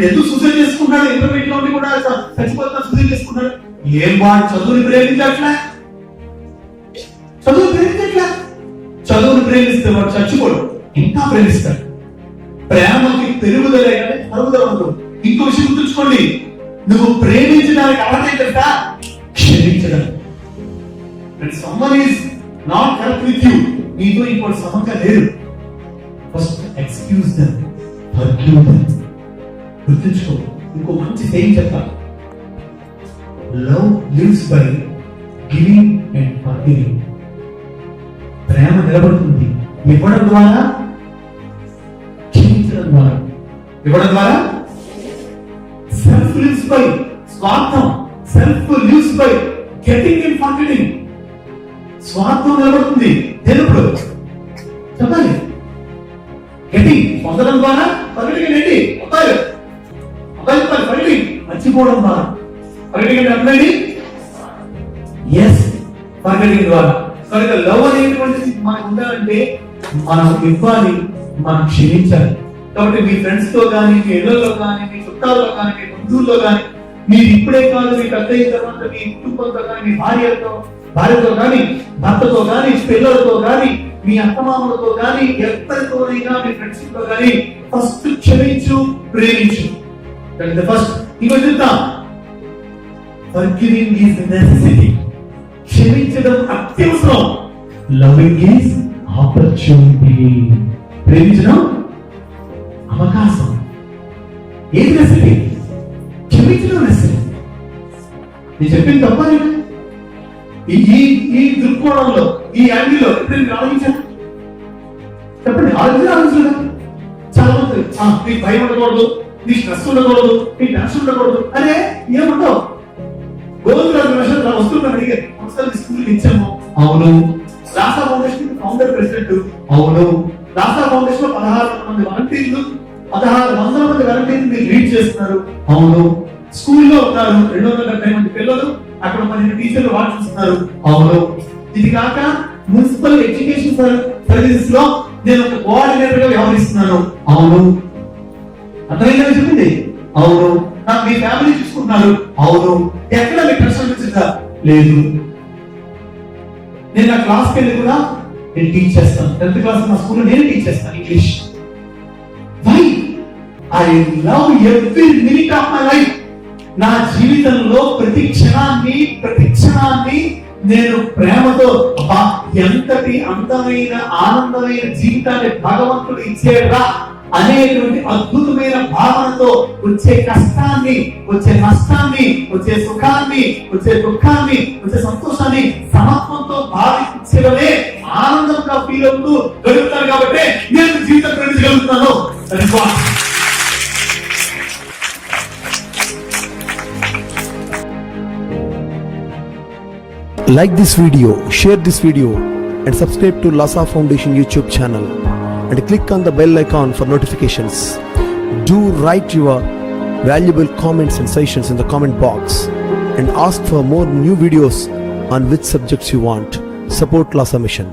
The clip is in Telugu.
ఎందుకు సూసైడ్ చేసుకున్నాడు? ఇంటర్మీడియట్ లో ఉండి కూడా చచ్చిపోతున్నా సూసైడ్ చేసుకున్నాడు. ఏం వాడు చదువుని ప్రేమించట్లే, చదువుని ప్రేమించట్లే. చదువుని ప్రేమిస్తే వాడు చచ్చిపోడు, ఇంకా ప్రేమిస్తాడు. ప్రేమకి పెరుగుదల తరుగుదల ఉండదు. ఇంకో విషయం గుర్తుంచుకోండి, నువ్వు ప్రేమించడానికి అర్హత తెలుసా? క్షమించడం. Someone is not correct with you, నీతో ఇంకోటి సమంగా లేరు. First excuse them, forgive them. గుర్తుంచుకో. ఇంకో మంచి సేయింగ్ చెప్తాను, love lives by giving and forgiving. ప్రేమ నిలబడుతుంది ఇవ్వడం ద్వారా, క్షమించడం ద్వారా. ఇవ్వడం ద్వారా. సెల్ఫ్ లివ్స్ బై, స్వార్థం. Self lives by getting and forgiving. స్వార్థం నిలబడుతుంది తెలుపుడు. చెప్పాలి. గెటింగ్ పొందడం ద్వారా, ఫర్గివింగ్ ఏంటి? అబ్బాయి ఫర్గివింగ్ మర్చిపోవడం ద్వారా. ఫర్గివింగ్ అంటే ఎస్, ఫర్గివింగ్ ద్వారా. కనుక లవ్ అనేటువంటిది మనకు ఉండాలంటే మనం ఇవ్వాలి, మనం క్షమించాలి. కాబట్టి మీ ఫ్రెండ్స్ తో కానీ, మీ ఇళ్లలో కానీ, మీ చుట్టాల్లో కానీ, మీ బంధువుల్లో కానీ, మీరు ఇప్పుడే కాదు మీ పెద్ద అయిన తర్వాత మీ కుటుంబంతో కానీ, మీ భార్యతో కానీ, భర్తతో కానీ, పిల్లలతో కానీ, మీ అత్తమామలతో కానీ, ఎవరితోనైనా మీ ఫ్రెండ్స్ తో కానీ ఫస్ట్ క్షమించు, ప్రేమించు. ఫస్ట్ ఇంకో చెప్తాం, ఫర్గివింగ్ ఈజ్ నెసెసిటీ. క్షమించడం అత్యవసరం. Loving is opportunity. ప్రేమించడం అవకాశం. ఏది నెసెసిటీ? క్షమించడం నెసెసిటీ. నేను చెప్పింది తప్ప? ఈ దృక్కోణంలో, ఈ యాంగిల్లో ఎప్పుడు ఆలోచించాను? చెప్పండి. ఆలోచించలేదు. చాలా మంది నీకు భయం ఉండకూడదు, నీ స్ట్రెస్ ఉండకూడదు, నీ టెన్షన్ ఉండకూడదు. అరే ఏముండవు. వస్తున్నాను అడిగారు, ఒకసారి స్కూల్కి ఇచ్చాము. అవును. రాసా ఫౌండేషన్ ఫౌండర్ ప్రెసిడెంట్. అవును. రాసా ఫౌండేషన్ లో 1600 మంది వాలంటీర్లు, 1600 మంది వాలంటీర్లు మీరు లీడ్ చేస్తున్నారు. అవును. స్కూల్లో ఉన్నారు 270 మంది పిల్లలు, అక్కడ 12 టీచర్లు వాళ్ళు చూస్తున్నారు. అవును. ఇది కాక మున్సిపల్ ఎడ్యుకేషన్ సర్వీసెస్ లో నేను ఒక కోఆర్డినేటర్ గా వ్యవహరిస్తున్నాను. అవును. అర్థమైందని చెప్పింది. అవును. నాకు మీ ఫ్యామిలీ చూసుకుంటున్నారు. అవును. ఎక్కడ మీకు కష్టం వచ్చిందా? లేదు. నేను నా క్లాస్కి వెళ్ళి కూడా నేను టీచ్ చేస్తాను. 10th క్లాస్ మా స్కూల్లో నేను టీచ్ చేస్తాను English. Why? I love every minute of my life. నా జీవితంలో ప్రతి క్షణాన్ని నేను ప్రేమతో, ఎంతటి అందమైన ఆనందమైన జీవితాన్ని భగవంతుడు ఇచ్చేరా అనేటువంటి అద్భుతమైన భావనతో వచ్చే కష్టాన్ని, వచ్చే నష్టాన్ని, వచ్చే సుఖాన్ని, వచ్చే దుఃఖాన్ని, వచ్చే సంతోషాన్ని సమత్వంతో భావించడమే ఆనందంగా ఫీల్ అవుతూ గడుపుతాను. కాబట్టి నేను జీవితం ప్రేమించగలుగుతున్నాను. Like this video, share this video and subscribe to Lhasa Foundation YouTube channel and click on the bell icon for notifications. Do write your valuable comments and suggestions in the comment box and ask for more new videos on which subjects you want. Support Lhasa Mission.